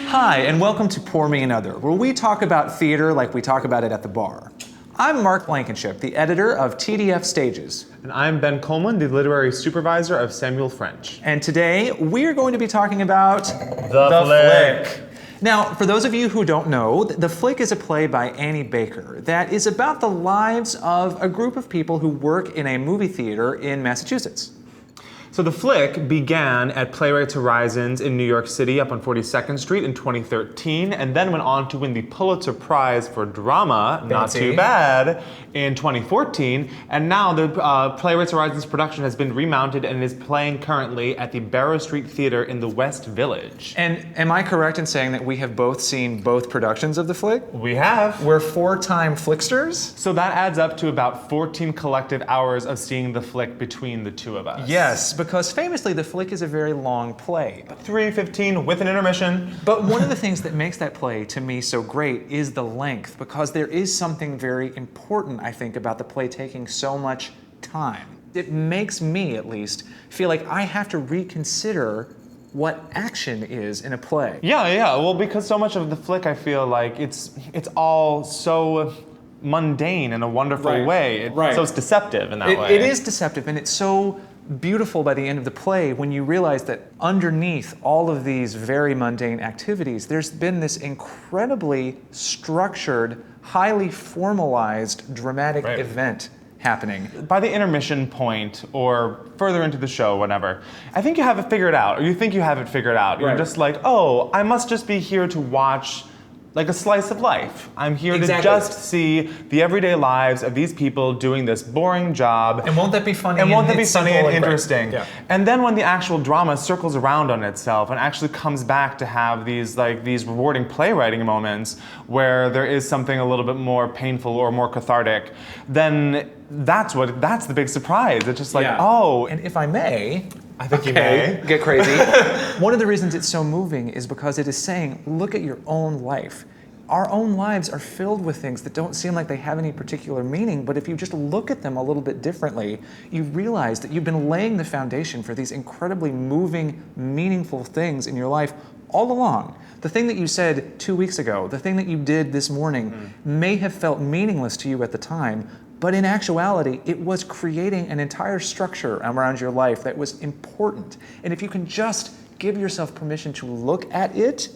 Hi, and welcome to Pour Me Another, where we talk about theater like we talk about it at the bar. I'm Mark Blankenship, the editor of TDF Stages. And I'm Ben Coleman, the literary supervisor of Samuel French. And today, we're going to be talking about The Flick. Now, for those of you who don't know, The Flick is a play by Annie Baker that is about the lives of a group of people who work in a movie theater in Massachusetts. So The Flick began at Playwrights Horizons in New York City up on 42nd Street in 2013, and then went on to win the Pulitzer Prize for Drama, not too bad, in 2014. And now the Playwrights Horizons production has been remounted and is playing currently at the Barrow Street Theatre in the West Village. And am I correct in saying that we have both seen both productions of The Flick? We have. We're four-time Flicksters? So that adds up to about 14 collective hours of seeing The Flick between the two of us. Yes, because famously, The Flick is a very long play. 3:15 with an intermission. But one of the things that makes that play, to me, so great is the length, because there is something very important, I think, about the play taking so much time. It makes me, at least, feel like I have to reconsider what action is in a play. Yeah. Well, because so much of The Flick, I feel like it's all so mundane in a wonderful way. So it's deceptive in that way. It is deceptive, and it's so beautiful by the end of the play when you realize that underneath all of these very mundane activities, there's been this incredibly structured, highly formalized, dramatic event happening. By the intermission point, or further into the show, whatever, I think you have it figured out, or you think you have it figured out. You're just like, oh, I must just be here to watch like a slice of life. I'm here to just see the everyday lives of these people doing this boring job. And won't that be funny? And won't that be funny and interesting? Yeah. And then when the actual drama circles around on itself and actually comes back to have these rewarding playwriting moments where there is something a little bit more painful or more cathartic, then that's the big surprise. It's just like, oh. And if I may, I think you may get crazy. One of the reasons it's so moving is because it is saying, look at your own life. Our own lives are filled with things that don't seem like they have any particular meaning, but if you just look at them a little bit differently, you realize that you've been laying the foundation for these incredibly moving, meaningful things in your life all along. The thing that you said 2 weeks ago, the thing that you did this morning may have felt meaningless to you at the time, but in actuality, it was creating an entire structure around your life that was important. And if you can just give yourself permission to look at it,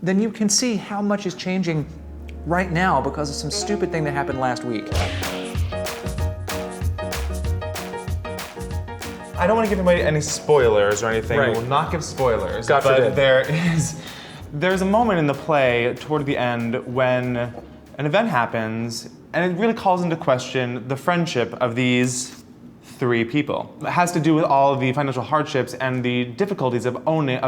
then you can see how much is changing right now because of some stupid thing that happened last week. I don't want to give anybody any spoilers or anything. Right. We will not give spoilers. God forbid. There's a moment in the play toward the end when an event happens and it really calls into question the friendship of these three people. It has to do with all of the financial hardships and the difficulties of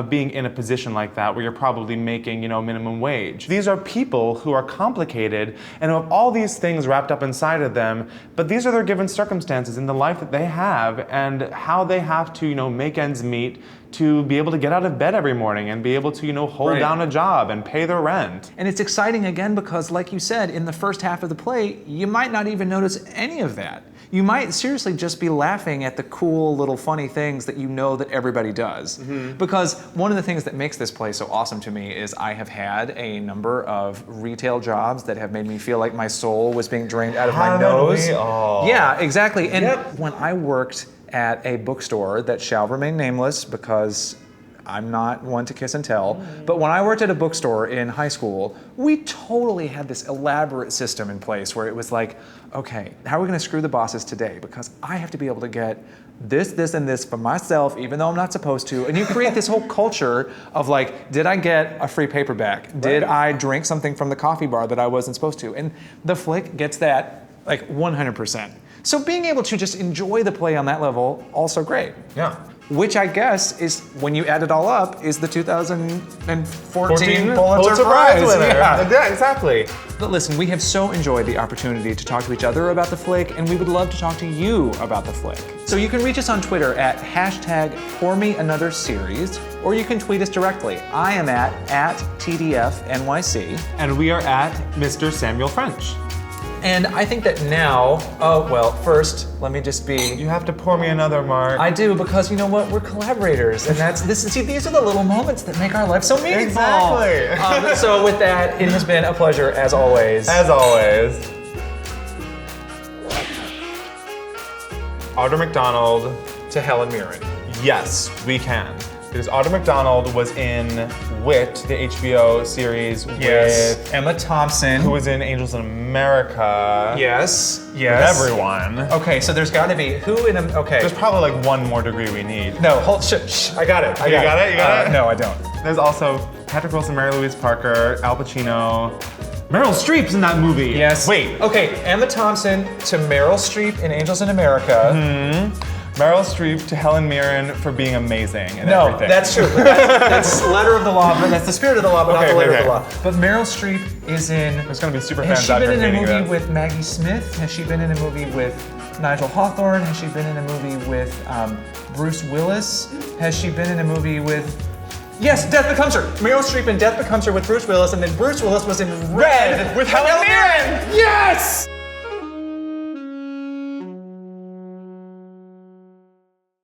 being in a position like that where you're probably making, minimum wage. These are people who are complicated and who have all these things wrapped up inside of them, but these are their given circumstances in the life that they have and how they have to, make ends meet to be able to get out of bed every morning and be able to, hold down a job and pay their rent. And it's exciting again because, like you said, in the first half of the play, you might not even notice any of that. You might seriously just be laughing at the cool little funny things that you know that everybody does. Because one of the things that makes this play so awesome to me is I have had a number of retail jobs that have made me feel like my soul was being drained out of my nose. We all? Yeah, exactly. And when I worked at a bookstore that shall remain nameless because I'm not one to kiss and tell, but when I worked at a bookstore in high school, we totally had this elaborate system in place where it was like, okay, how are we gonna screw the bosses today? Because I have to be able to get this, this, and this for myself, even though I'm not supposed to. And you create this whole culture of like, did I get a free paperback? Did I drink something from the coffee bar that I wasn't supposed to? And The Flick gets that like 100%. So being able to just enjoy the play on that level, also great. Yeah. Which I guess is, when you add it all up, is the 2014 Pulitzer Prize winner. Yeah, exactly. But listen, we have so enjoyed the opportunity to talk to each other about The Flick, and we would love to talk to you about The Flick. So you can reach us on Twitter at #PourMeAnotherSeries, or you can tweet us directly. I am at TDF NYC. And we are at Mr. Samuel French. And I think that now, oh, well, first, let me just be. You have to pour me another, Mark. I do, because you know what? We're collaborators, and see, these are the little moments that make our life so meaningful. Exactly. So with that, it has been a pleasure, as always. As always. Audra McDonald. To Helen Mirren. Yes, we can. Because Audra McDonald was in Wit, the HBO series with Emma Thompson. who was in Angels in America. Yes. With everyone. Okay, so there's got to be okay. There's probably like one more degree we need. No, hold. Shh. I got it. You got it? No, I don't. There's also Patrick Wilson, Mary Louise Parker, Al Pacino. Meryl Streep's in that movie. Yes. Wait. Okay, Emma Thompson to Meryl Streep in Angels in America. Meryl Streep to Helen Mirren for being amazing and everything. That's true. That's letter of the law, but that's the spirit of the law, but not the letter of the law. But Meryl Streep is in. There's gonna be super Has fans she out been there in a hating movie this. with Maggie Smith? Has she been in a movie with Nigel Hawthorne? Has she been in a movie with Bruce Willis? Has she been in a movie with? Yes, Death Becomes Her. Meryl Streep in Death Becomes Her with Bruce Willis, and then Bruce Willis was in Red with Helen Mirren. Yes!